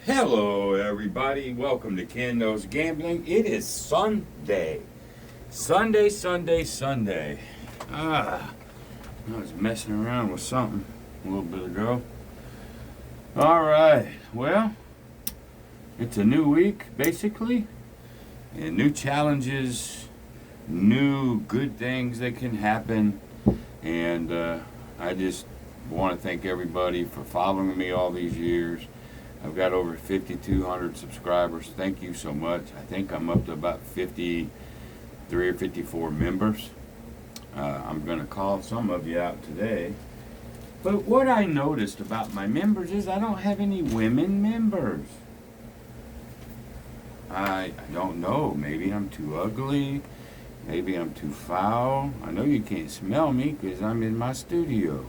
Hello, everybody. Welcome to Ken Knows Gambling. It is Sunday. Sunday. I was messing around with something a little bit ago. All right. Well, it's a new week, basically, and new challenges, new good things that can happen. And I just want to thank everybody for following me all these years. I've got over 5,200 subscribers. Thank you so much. I think I'm up to about 53 or 54 members. I'm going to call some of you out today. But what I noticed about my members is I don't have any women members. I don't know. Maybe I'm too ugly. Maybe I'm too foul. I know you can't smell me because I'm in my studio.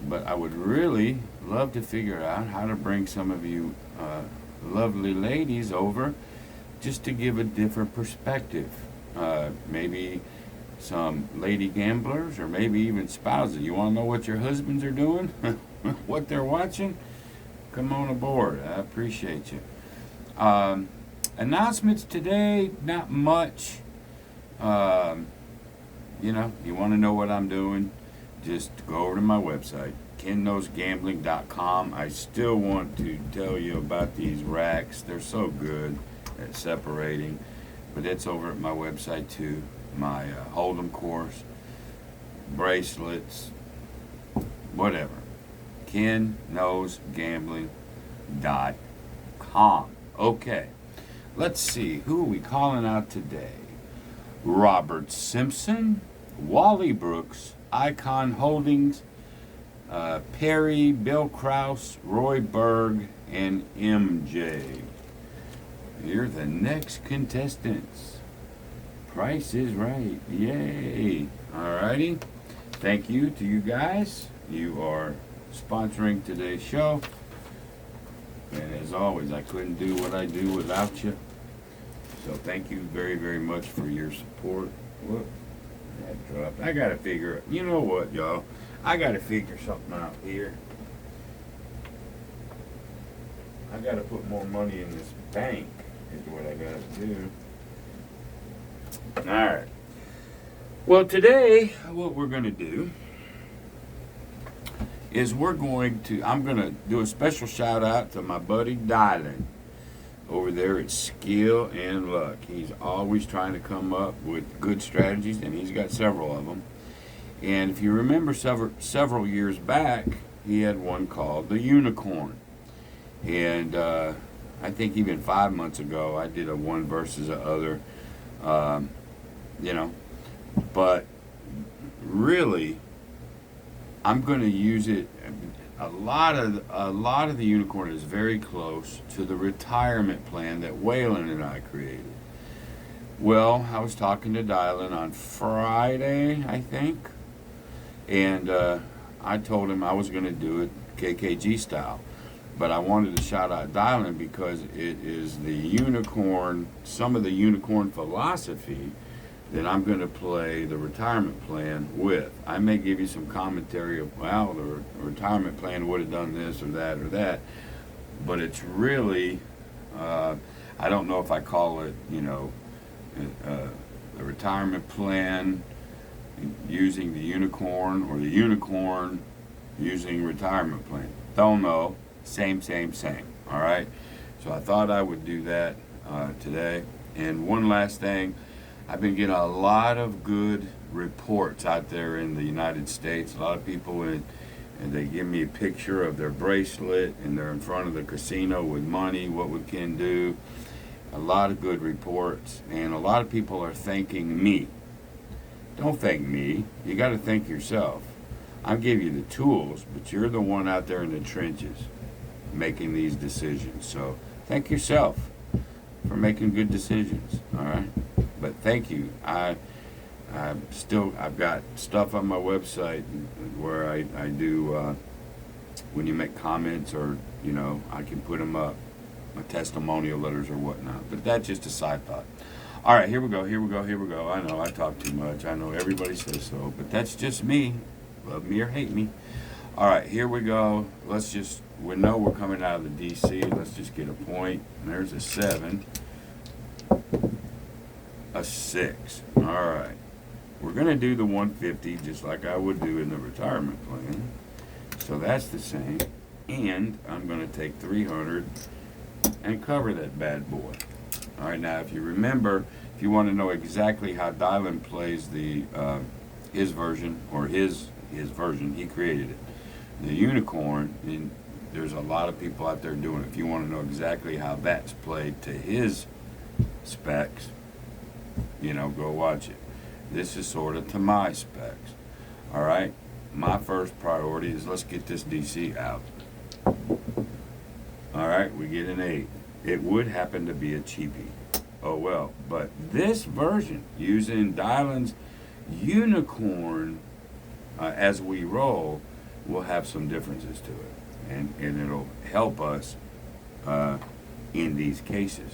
But I would really love to figure out how to bring some of you lovely ladies over just to give a different perspective. Maybe some lady gamblers or maybe even spouses. You want to know what your husbands are doing? What they're watching? Come on aboard. I appreciate you. Announcements today, not much. You want to know what I'm doing? Just go over to my website, kenknowsgambling.com. I still want to tell you about these racks. They're so good at separating. But it's over at my website too. My Hold'em course, bracelets, whatever. kenknowsgambling.com. Okay, let's see. Who are we calling out today? Robert Simpson, Wally Brooks, Icon Holdings, Perry, Bill Kraus, Roy Berg, and MJ. You're the next contestants. Price is right. Yay. Alrighty. Thank you to you guys. You are sponsoring today's show. And as always, I couldn't do what I do without you. So thank you very, very much for your support. Whoop. That dropped. I gotta figure, you know what, y'all? I gotta figure something out here. I gotta put more money in this bank, is what I gotta do. Alright. Well, today, what we're gonna do is I'm gonna do a special shout out to my buddy Dylan over there at Skill and Luck. He's always trying to come up with good strategies, and he's got several of them. And if you remember several years back, he had one called the Unicorn. And I think even 5 months ago, I did a one versus the other. But really, I'm going to use it. A lot of the Unicorn is very close to the retirement plan that Waylon and I created. Well, I was talking to Dylan on Friday, I think, and I told him I was going to do it KKG style, but I wanted to shout out Dylan because it is the Unicorn, some of the Unicorn philosophy that I'm going to play the retirement plan with. I may give you some commentary of, well, the retirement plan would have done this or that, but it's really, I don't know if I call it, the retirement plan using the Unicorn or the Unicorn using retirement plan. Don't know. Same. All right? So I thought I would do that today. And one last thing. I've been getting a lot of good reports out there in the United States. A lot of people, and they give me a picture of their bracelet, and they're in front of the casino with money, what we can do. A lot of good reports, and a lot of people are thanking me. Don't thank me. You got to thank yourself. I'll give you the tools, but you're the one out there in the trenches making these decisions. So thank yourself for making good decisions, all right? But thank you. I've got stuff on my website where I do when you make comments, or I can put them up, my testimonial letters or whatnot. But that's just a side thought. All right, here we go. I know I talk too much. I know everybody says so, but that's just me. Love me or hate me. All right, here we go. We know we're coming out of the DC. Let's just get a point. And there's a 7, a 6. All right. We're going to do the 150 just like I would do in the retirement plan. So that's the same. And I'm going to take 300 and cover that bad boy. All right, now if you remember, if you want to know exactly how Dylan plays the his version, or his version, he created it. The unicorn, and there's a lot of people out there doing it. If you want to know exactly how that's played to his specs, go watch it. This is sort of to my specs. All right, my first priority is let's get this DC out. All right, we get an 8. It would happen to be a cheapie. Oh well, but this version, using Dylan's unicorn as we roll, will have some differences to it, and it'll help us in these cases.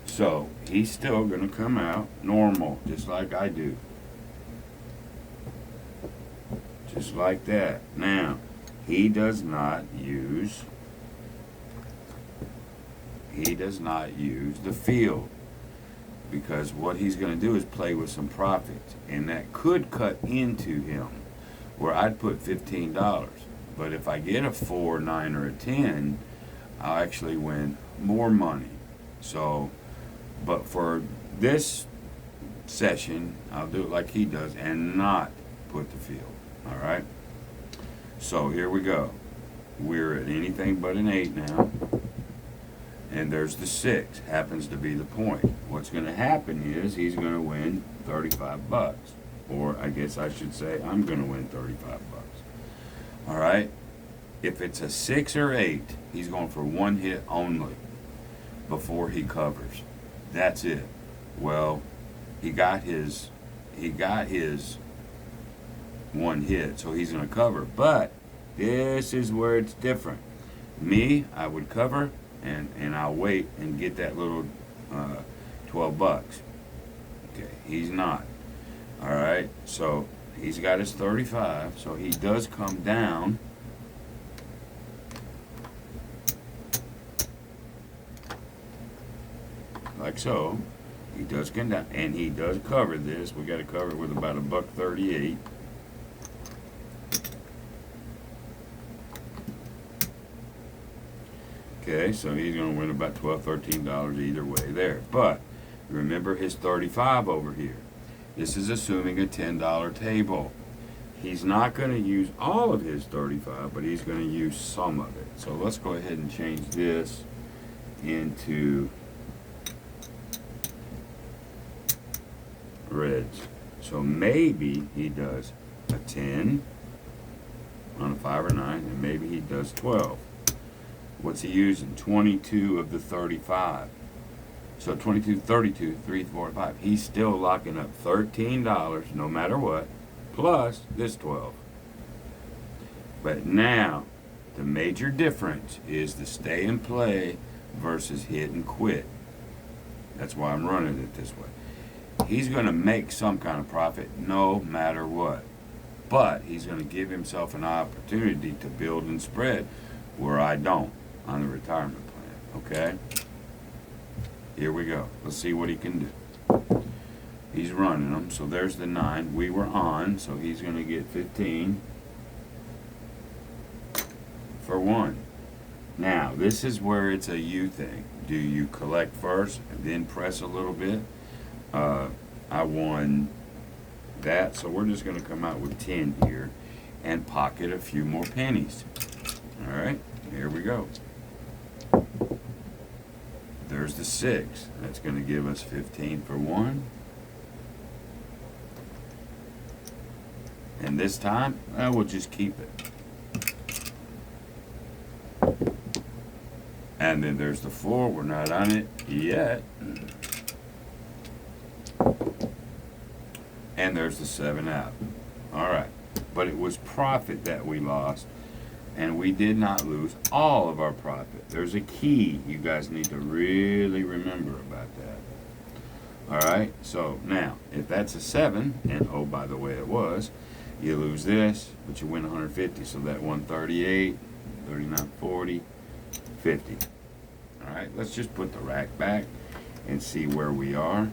So he's still going to come out normal, just like I do. Just like that. Now, he does not use the field, because what he's going to do is play with some profits, and that could cut into him where I'd put $15. But if I get a 4, 9, or a 10, I'll actually win more money. So, but for this session, I'll do it like he does and not put the field. All right. So here we go. We're at anything but an 8 now. And there's the 6, happens to be the point. What's going to happen is he's going to win 35 bucks. Or I guess I should say I'm going to win 35 bucks. All right? If it's a 6 or 8, he's going for one hit only before he covers. That's it. Well, he got his one hit, so he's going to cover. But this is where it's different. Me, I would cover, and I'll wait and get that little 12 bucks. Okay, he's not. All right, so he's got his 35, so he does come down. Like so. He does come down, and he does cover this. We got to cover it with about $1.38. Okay, so he's going to win about $12, $13 either way there. But remember his 35 over here. This is assuming a $10 table. He's not going to use all of his 35, but he's going to use some of it. So let's go ahead and change this into reds. So maybe he does a 10 on a 5 or 9, and maybe he does 12. What's he using? 22 of the 35. So 22, 32, 3, 4, 5. He's still locking up $13 no matter what, plus this 12. But now, the major difference is the stay and play versus hit and quit. That's why I'm running it this way. He's going to make some kind of profit no matter what. But he's going to give himself an opportunity to build and spread where I don't on the retirement plan. Okay? Here we go. Let's see what he can do. He's running them. So there's the 9. We were on, so he's going to get 15 for 1. Now, this is where it's a you thing. Do you collect first and then press a little bit? I won that, so we're just going to come out with 10 here and pocket a few more pennies. All right, here we go. There's the 6. That's going to give us 15 for 1. And this time, we'll just keep it. And then there's the 4. We're not on it yet. And there's the 7 out. All right. But it was profit that we lost. And we did not lose all of our profit. There's a key you guys need to really remember about that. All right. So now, if that's a 7, and oh, by the way, it was, You lose this, but you win 150. So that 138, 39, 40, 50. All right, let's just put the rack back and see where we are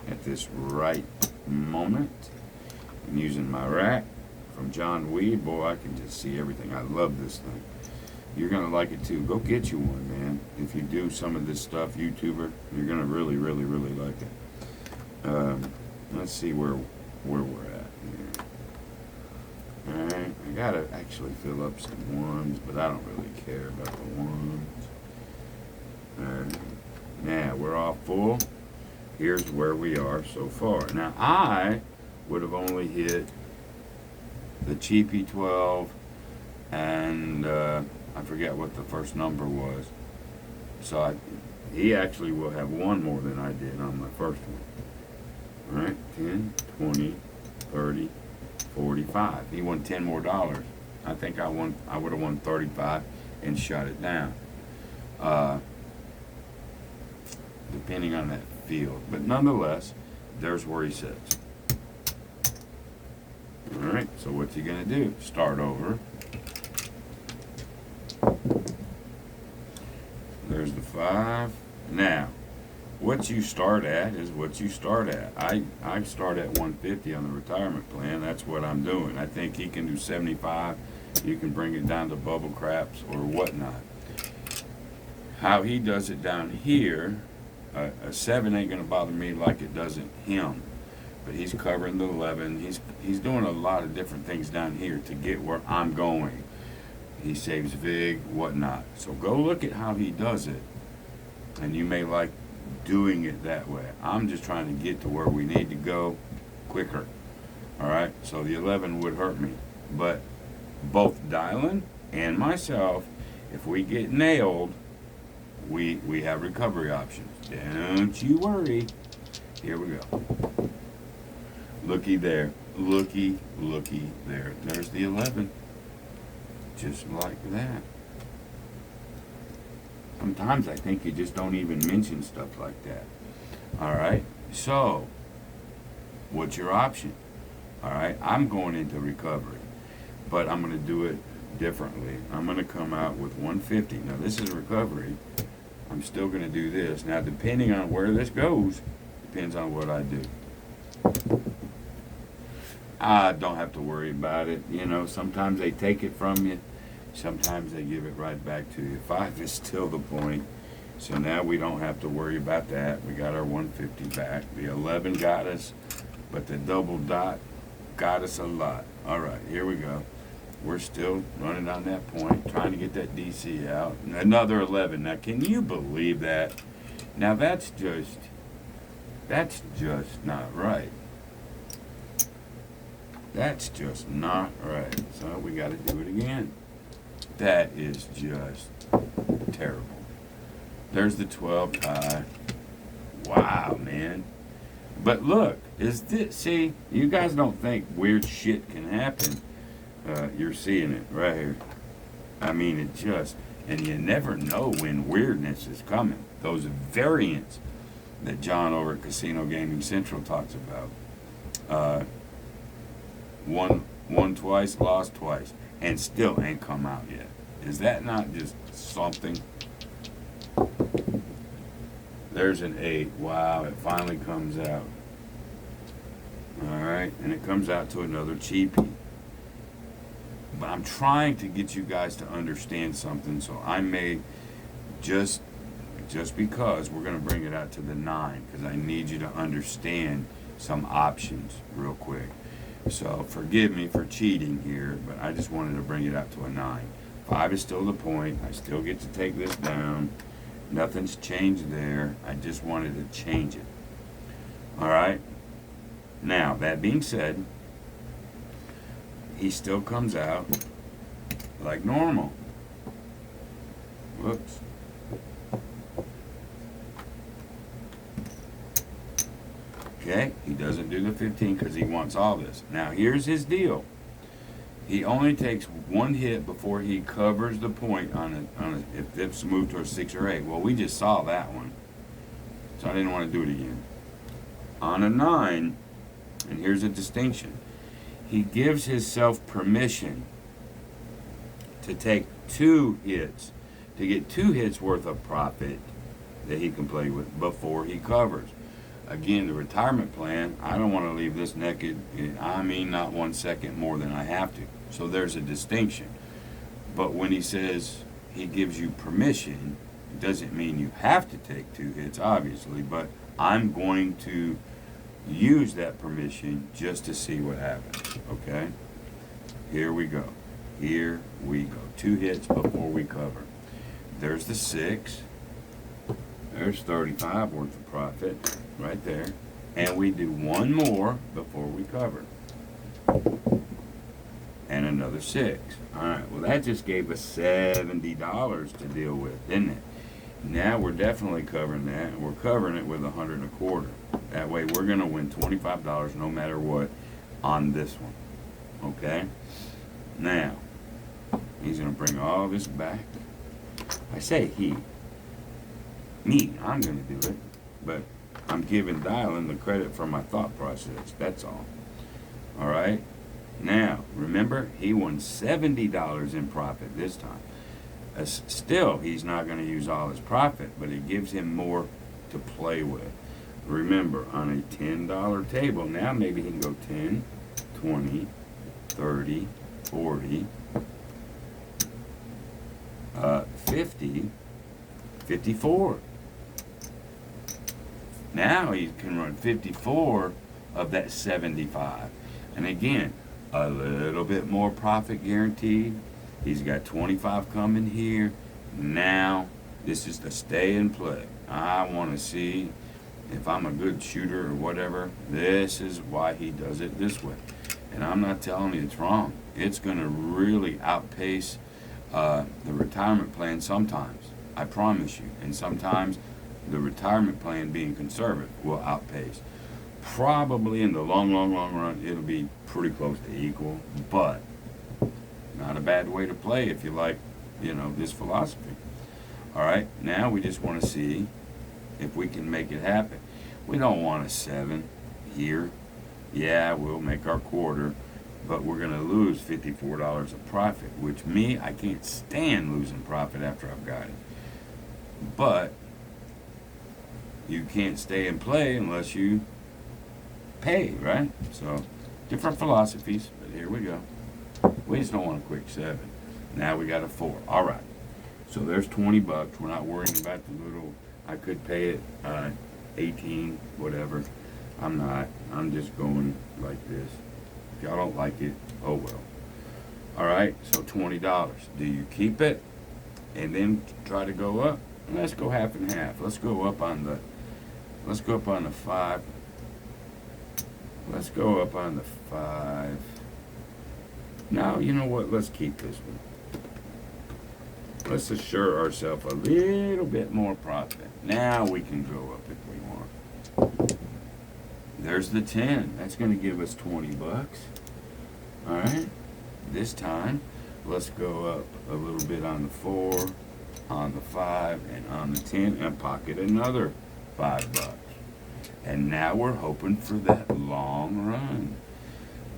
at this right moment. I'm using my rack from John Weed. Boy, I can just see everything. I love this thing. You're gonna like it too. Go get you one, man. If you do some of this stuff, YouTuber, you're gonna really, really, really like it. Let's see where we're at here. All right, I gotta actually fill up some ones, but I don't really care about the ones. All right, now we're all full. Here's where we are so far. Now I would have only hit the cheapy 12 and I forget what the first number was. So he actually will have one more than I did on my first one. All right, 10, 20, 30, 45. He won 10 more dollars. I think I would have won 35 and shut it down. Depending on that field. But nonetheless, there's where he sits. All right, so what's he gonna do? Start over. There's the 5. Now, what you start at is what you start at. I start at 150 on the retirement plan. That's what I'm doing. I think he can do 75. You can bring it down to bubble craps or whatnot. How he does it down here, a 7 ain't gonna bother me like it doesn't him. But he's covering the 11. He's doing a lot of different things down here to get where I'm going. He saves vig, whatnot. So go look at how he does it, and you may like doing it that way. I'm just trying to get to where we need to go quicker. All right, so the 11 would hurt me, but both Dylan and myself, if we get nailed, we have recovery options. Don't you worry. Here we go. Looky there. Looky there. There's the 11. Just like that. Sometimes I think you just don't even mention stuff like that. All right. So, what's your option? All right. I'm going into recovery, but I'm going to do it differently. I'm going to come out with 150. Now, this is recovery. I'm still going to do this. Now, depending on where this goes, depends on what I do. I don't have to worry about it. You know, sometimes they take it from you. Sometimes they give it right back to you. 5 is still the point. So now we don't have to worry about that. We got our 150 back. The 11 got us, but the double dot got us a lot. All right, here we go. We're still running on that point, trying to get that DC out. Another 11. Now, can you believe that? Now, that's just not right. That's just not right. So we got to do it again. That is just terrible. There's the 12 tie. Wow, man. But look, see, you guys don't think weird shit can happen. You're seeing it right here. I mean, it just, and you never know when weirdness is coming. Those variants that John over at Casino Gaming Central talks about. Won twice, lost twice, and still ain't come out yet. Is that not just something? There's an 8. Wow, it finally comes out. All right, and it comes out to another cheapie. But I'm trying to get you guys to understand something, so I may just because we're going to bring it out to the 9, because I need you to understand some options real quick. So forgive me for cheating here, but I just wanted to bring it out to a 9. 5 is still the point. I still get to take this down. Nothing's changed there. I just wanted to change it. All right. Now, that being said, he still comes out like normal. Whoops. Okay, he doesn't do the 15 because he wants all this. Now, here's his deal. He only takes one hit before he covers the point on a if it's moved to a 6 or 8. Well, we just saw that one, so I didn't want to do it again. On a 9, and here's a distinction. he gives himself permission to take 2 hits, to get 2 hits worth of profit that he can play with before he covers. Again, the retirement plan, I don't want to leave this naked, I mean not 1 second more than I have to. So there's a distinction. But when he says he gives you permission, it doesn't mean you have to take 2 hits, obviously, but I'm going to use that permission just to see what happens, okay? Here we go. Here we go. 2 hits before we cover. There's the 6. There's 35 worth of profit right there. And we do 1 more before we cover. And another 6. All right, well, that just gave us $70 to deal with, didn't it? Now we're definitely covering that, and we're covering it with 100 and a quarter. That way we're going to win $25 no matter what on this one. Okay? Now, he's going to bring all this back. I say he. Me, I'm going to do it. But I'm giving Dylan the credit for my thought process. That's all. All right? Now, remember, he won $70 in profit this time. Still, he's not going to use all his profit, but it gives him more to play with. Remember, on a $10 table, now maybe he can go 10, 20, 30, 40, 50, 54. Now he can run 54 of that 75. And again, a little bit more profit guaranteed. He's got 25 coming here. Now, this is the stay and play. I want to see if I'm a good shooter or whatever. This is why he does it this way. And I'm not telling you it's wrong. It's going to really outpace the retirement plan sometimes. I promise you. And sometimes the retirement plan being conservative will outpace. Probably in the long run, it'll be pretty close to equal. But not a bad way to play if you like, this philosophy. All right, now we just want to see if we can make it happen. We don't want a 7 here. Yeah, we'll make our quarter, but we're going to lose $54 of profit, which I can't stand losing profit after I've got it. But you can't stay and play unless you pay, right? So, different philosophies, but here we go. We just don't want a quick 7. Now we got a 4. All right. So there's $20. We're not worrying about the little, I could pay it 18, whatever. I'm not. I'm just going like this. If y'all don't like it, oh well. All right. So $20. Do you keep it and then try to go up? Let's go half and half. Let's go up on the 5. Let's go up on the 5. Now, you know what? Let's keep this one. Let's assure ourselves a little bit more profit. Now we can go up if we want. There's the 10. That's going to give us $20. All right. This time, let's go up a little bit on the 4, on the 5, and on the 10, and pocket another $5. And now we're hoping for that long run.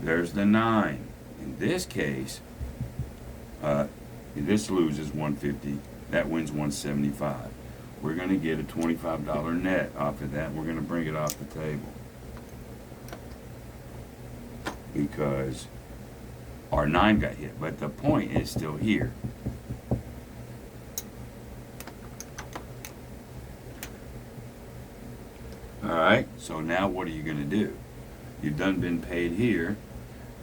There's the 9. In this case, this loses $150. That wins $175. We're going to get a $25 net off of that. We're going to bring it off the table because our 9 got hit. But the point is still here. All right. So now what are you going to do? You've done been paid here.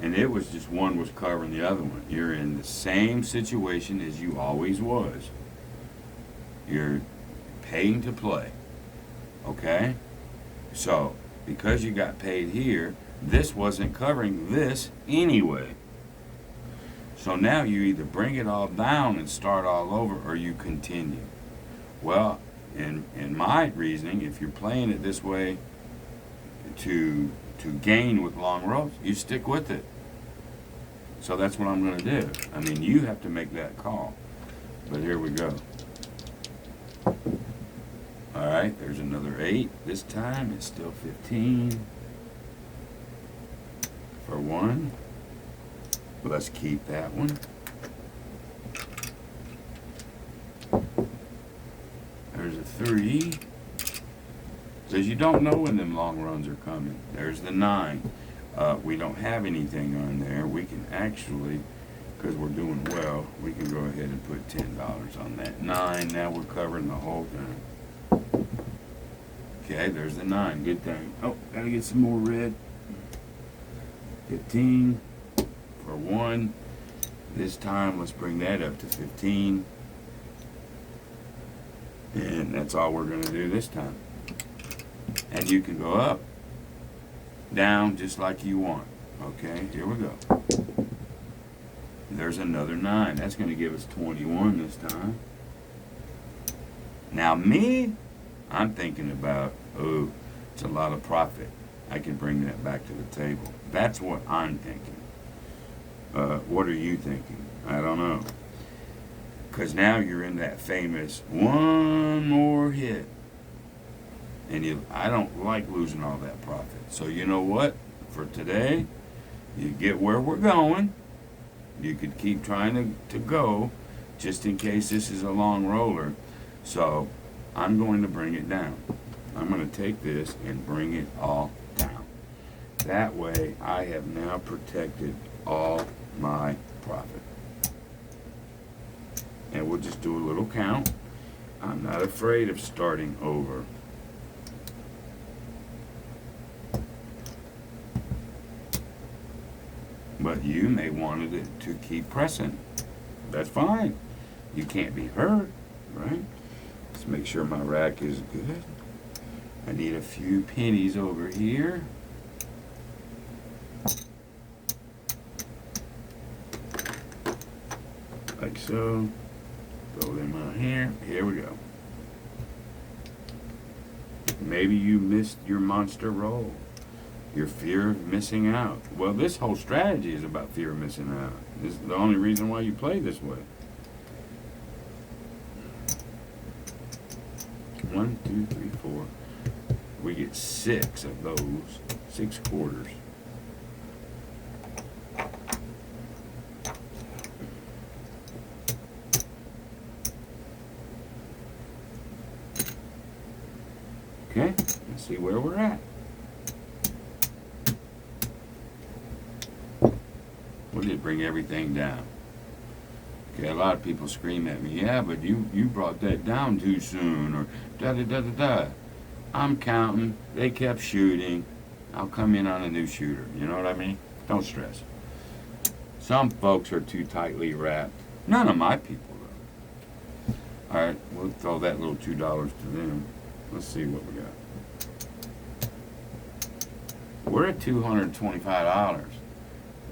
And it was just one was covering the other one. You're in the same situation as you always was. You're paying to play. Okay? So, because you got paid here, this wasn't covering this anyway. So now you either bring it all down and start all over or you continue. Well, in my reasoning, if you're playing it this way to gain with long ropes, you stick with it. So that's what I'm going to do. I mean, you have to make that call. But here we go. All right, there's another 8. This time it's still 15 for 1. Let's keep that one. There's a 3. Says you don't know when them long runs are coming. There's the 9. We don't have anything on there. We can actually, because we're doing well, we can go ahead and put $10 on that 9. Now we're covering the whole thing. Okay, there's the 9. Good thing. Oh, gotta get some more red. 15 for 1. This time, let's bring that up to 15. And that's all we're going to do this time. And you can go up, down, just like you want. Okay, here we go. There's another 9. That's going to give us 21 this time. Now me, I'm thinking about, oh, it's a lot of profit. I can bring that back to the table. That's what I'm thinking. What are you thinking? I don't know. Because now you're in that famous one more hit. And I don't like losing all that profit. So you know what? For today, you get where we're going. You could keep trying to go just in case this is a long roller. So I'm going to bring it down. I'm going to take this and bring it all down. That way I have now protected all my profit. And we'll just do a little count. I'm not afraid of starting over. But you may want it to keep pressing. That's fine. You can't be hurt, right? Let's make sure my rack is good. I need a few pennies over here. Like so. Throw them out here. Here we go. Maybe you missed your monster roll. Your fear of missing out. Well, this whole strategy is about fear of missing out. This is the only reason why you play this way. 1, 2, 3, 4. We get 6 of those. 6 quarters. Okay, let's see where we're at. We'll just bring everything down. Okay, a lot of people scream at me, yeah, but you brought that down too soon, or da-da-da-da-da. I'm counting. They kept shooting. I'll come in on a new shooter. You know what I mean? Don't stress. Some folks are too tightly wrapped. None of my people, though. All right, we'll throw that little $2 to them. Let's see what we got. We're at $225.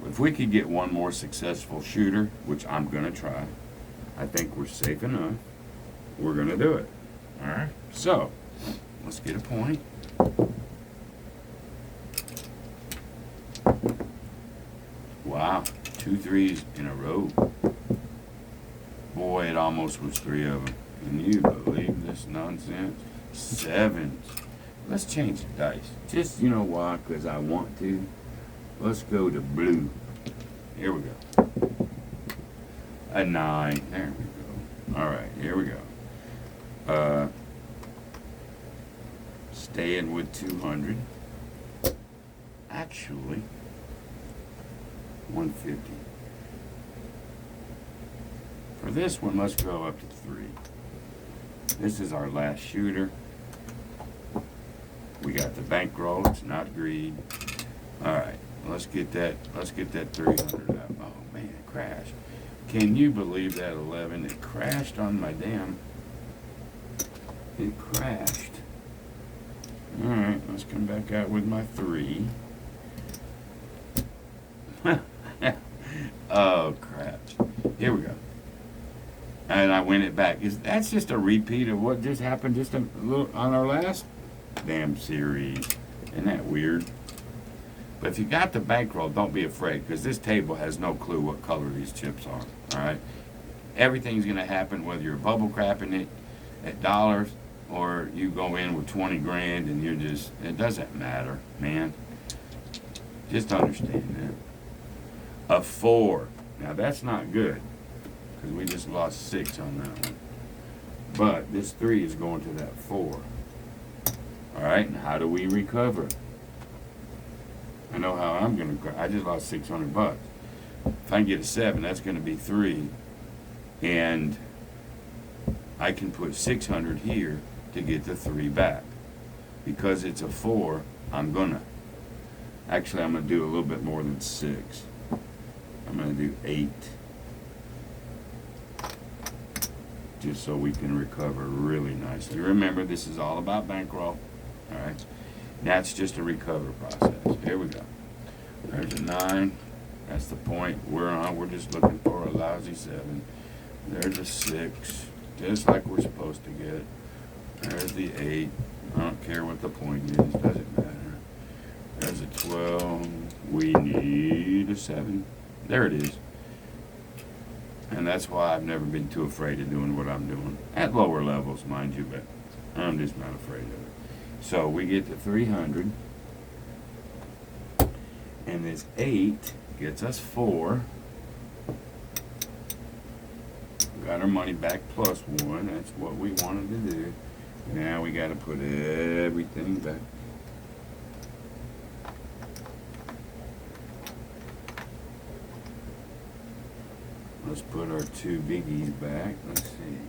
If we could get one more successful shooter, which I'm going to try, I think we're safe enough. We're going to do it. All right. So, let's get a point. Wow. 2 3s in a row. Boy, it almost was 3 of them. Can you believe this nonsense? 7s. Let's change the dice. Just, you know why? Because I want to. Let's go to blue. Here we go. A 9. There we go. All right, here we go. Staying with 200. Actually, 150. For this one, let's go up to 3. This is our last shooter. We got the bankroll. It's not greed. All right. Let's get that 300 up. Oh man, it crashed. Can you believe that 11? It crashed on my damn. It crashed. All right, let's come back out with my 3. Oh crap! Here we go. And I win it back. That's just a repeat of what just happened just a little on our last damn series. Isn't that weird? But if you got the bankroll, don't be afraid, because this table has no clue what color these chips are. All right, everything's gonna happen whether you're bubble crapping it at dollars or you go in with 20 grand and you're it doesn't matter, man. Just understand that. a 4. Now that's not good, because we just lost 6 on that one. But this 3 is going to that 4. All right, and how do we recover? I know how I'm going to. I just lost $600. If I can get a 7, that's going to be 3, and I can put 600 here to get the 3 back. Because it's a 4, I'm gonna. Actually, I'm gonna do a little bit more than 6. I'm gonna do 8. Just so we can recover really nicely. Remember, this is all about bankroll. Alright? That's just a recover process. Here we go. There's a 9. That's the point we're on. We're just looking for a lousy 7. There's a 6. Just like we're supposed to get. There's the 8. I don't care what the point is. Doesn't matter. There's a 12. We need a 7. There it is. And that's why I've never been too afraid of doing what I'm doing. At lower levels, mind you, but I'm just not afraid of it. So we get to 300. And this 8 gets us 4. Got our money back plus 1. That's what we wanted to do. Now we got to put everything back. Let's put our 2 biggies back. Let's see.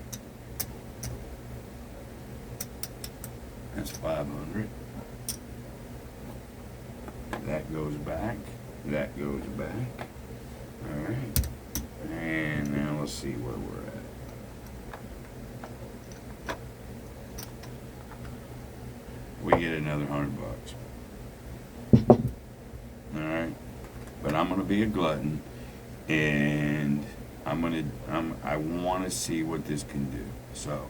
That's 500. That goes back. That goes back. All right. And now let's see where we're at. We get another $100. All right. But I'm gonna be a glutton, and I want to see what this can do. So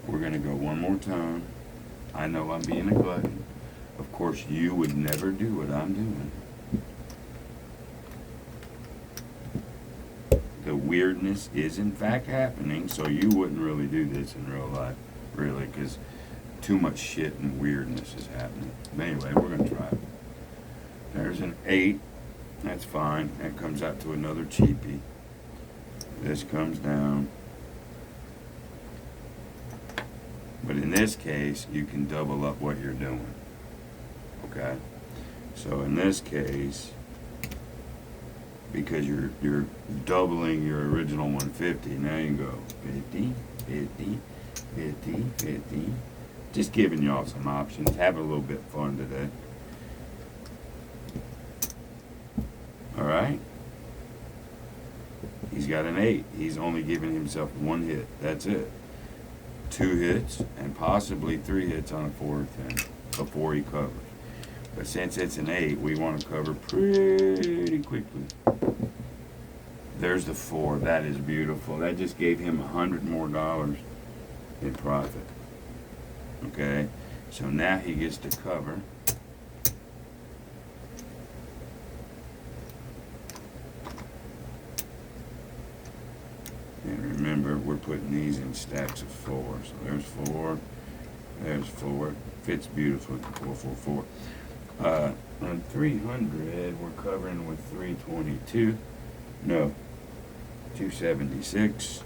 we're gonna go one more time. I know I'm being a glutton. Of course, you would never do what I'm doing. The weirdness is in fact happening, so you wouldn't really do this in real life, really, because too much shit and weirdness is happening. But anyway, we're gonna try it. There's an 8. That's fine. That comes out to another cheapie. This comes down. But in this case, you can double up what you're doing. Okay? So in this case, because you're doubling your original 150, now you go 50, 50, 50, 50. Just giving y'all some options. Having a little bit of fun today. Alright? He's got an 8. He's only giving himself 1 hit. That's it. 2 hits and possibly 3 hits on a 4 or 10 before he covers. But since it's an 8, we want to cover pretty quickly. There's the 4. That is beautiful. That just gave him $100 more in profit. Okay? So now he gets to cover. And remember, we're putting these in stacks of 4. So there's 4. There's 4. Fits beautifully. 4, 4, 4. On 300, we're covering with 322. No, 276.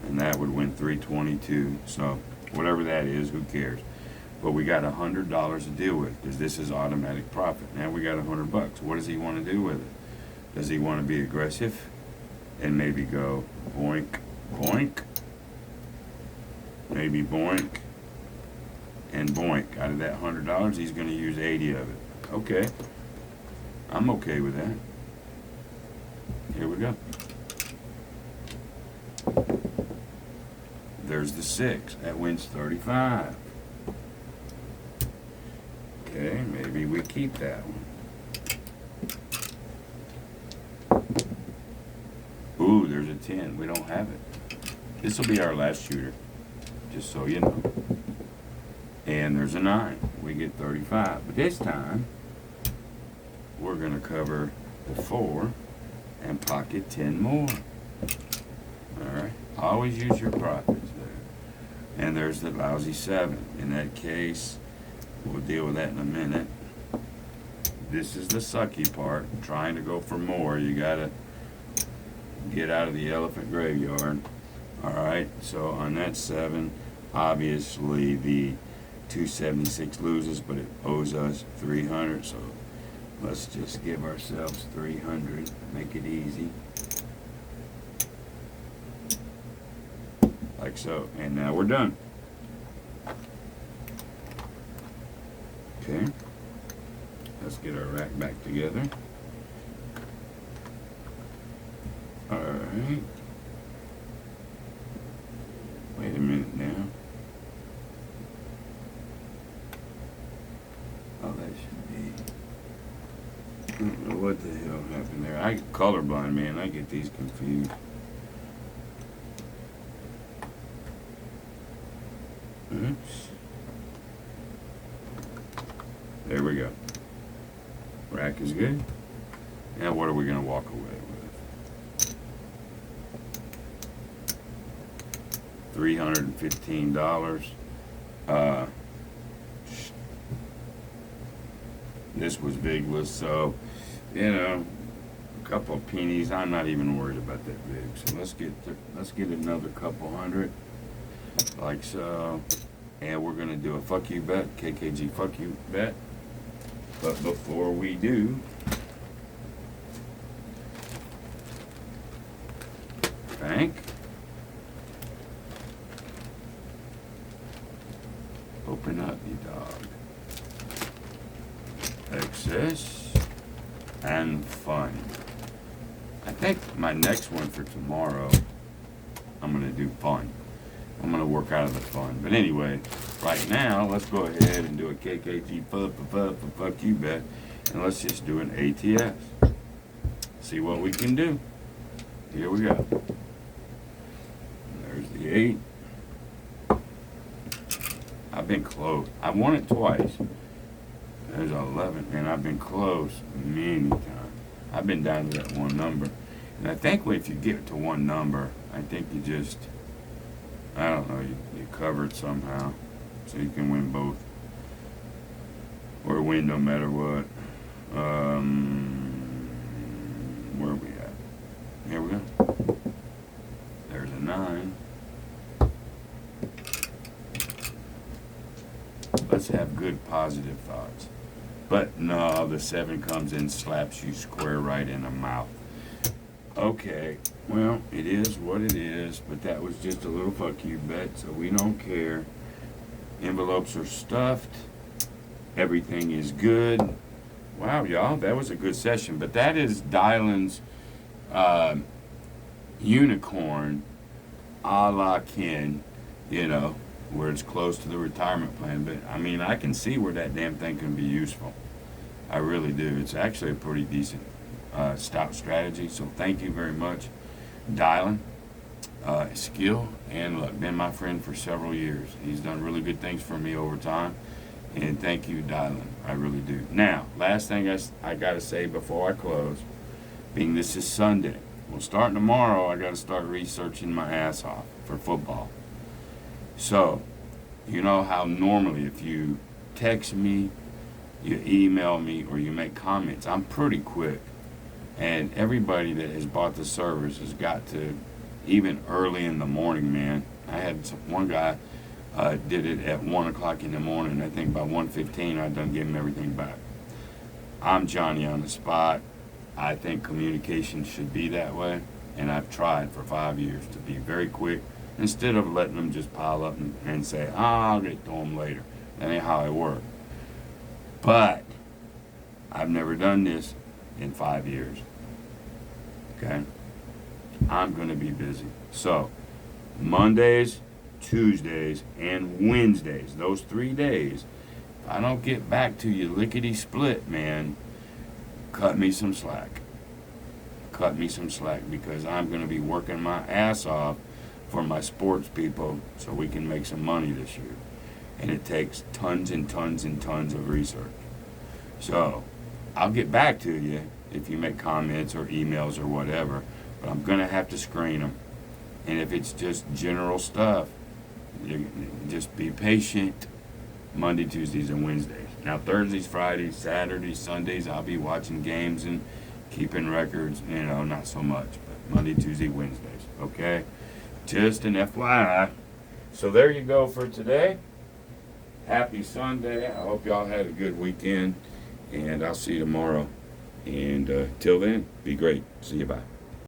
And that would win 322. So whatever that is, who cares? But we got $100 to deal with because this is automatic profit. Now we got $100. What does he want to do with it? Does he want to be aggressive and maybe go boink, boink? Maybe boink and boink. Out of that $100, he's going to use 80 of it. Okay. I'm okay with that. Here we go. There's the 6. That wins 35. Okay, maybe we keep that one. Ooh, there's a 10. We don't have it. This will be our last shooter, just so you know. And there's a 9. We get 35. But this time, we're going to cover the 4 and pocket 10 more. All right. Always use your profits there. And there's the lousy 7. In that case, we'll deal with that in a minute. This is the sucky part. Trying to go for more. You gotta get out of the elephant graveyard. Alright, so on that 7, obviously the 276 loses, but it owes us 300, so let's just give ourselves 300, make it easy. Like so, and now we're done. Okay, let's get our rack back together. Alright. Wait a minute now. Oh, that should be. I don't know what the hell happened there. I get colorblind, man. I get these confused. Oops. There we go. Rack is good. Now what are we going to walk away with? $315. This was bigless, so a couple of pennies. I'm not even worried about that big. So let's get another couple hundred, like so, and we're gonna do a fuck you bet, KKG fuck you bet. But before we do, bank. Open up, you dog. Excess and fun. I think my next one for tomorrow, I'm going to do fun. I'm going to work out of the fun. But anyway, right now, let's go ahead and do a KKG fuck you bet. And let's just do an ATS. See what we can do. Here we go. There's the 8. I've been close. I won it twice. There's 11, and I've been close many times. I've been down to that one number. And I think if you get to one number, I think you just, I don't know, you cover it somehow. So you can win both. Or win no matter what. Where are we at? Here we go. There's a 9. Let's have good positive thoughts. But no, the 7 comes in, slaps you square right in the mouth. Okay, well, it is what it is, but that was just a little fuck you bet, so we don't care. Envelopes are stuffed. Everything is good. Wow, y'all, that was a good session. But that is Dylan's unicorn a la Ken, where it's close to the retirement plan. But, I mean, I can see where that damn thing can be useful. I really do. It's actually a pretty decent stout strategy. So thank you very much, Dylan. Skill and luck. Been my friend for several years. He's done really good things for me over time. And thank you, Dylan. I really do. Now, last thing I got to say before I close, being this is Sunday. Well, starting tomorrow, I got to start researching my ass off for football. So, you know how normally if you text me, you email me, or you make comments, I'm pretty quick. And everybody that has bought the service has got to, even early in the morning, man. I had one guy did it at 1 o'clock in the morning. I think by 1:15 I done gave him everything back. I'm Johnny on the spot. I think communication should be that way. And I've tried for 5 years to be very quick, instead of letting them just pile up and say, I'll get to them later. That ain't how I work. But I've never done this in 5 years. Okay? I'm going to be busy. So, Mondays, Tuesdays, and Wednesdays, those 3 days, if I don't get back to you lickety-split, man, cut me some slack. Cut me some slack, because I'm going to be working my ass off for my sports people so we can make some money this year. And it takes tons and tons and tons of research. So, I'll get back to you if you make comments or emails or whatever, but I'm going to have to screen them. And if it's just general stuff, just be patient. Monday, Tuesdays, and Wednesdays. Now Thursdays, Fridays, Saturdays, Sundays, I'll be watching games and keeping records. Not so much, but Monday, Tuesday, Wednesdays. Okay, just an FYI. So there you go for today. Happy Sunday. I hope y'all had a good weekend, and I'll see you tomorrow. And till then, be great. See you. Bye.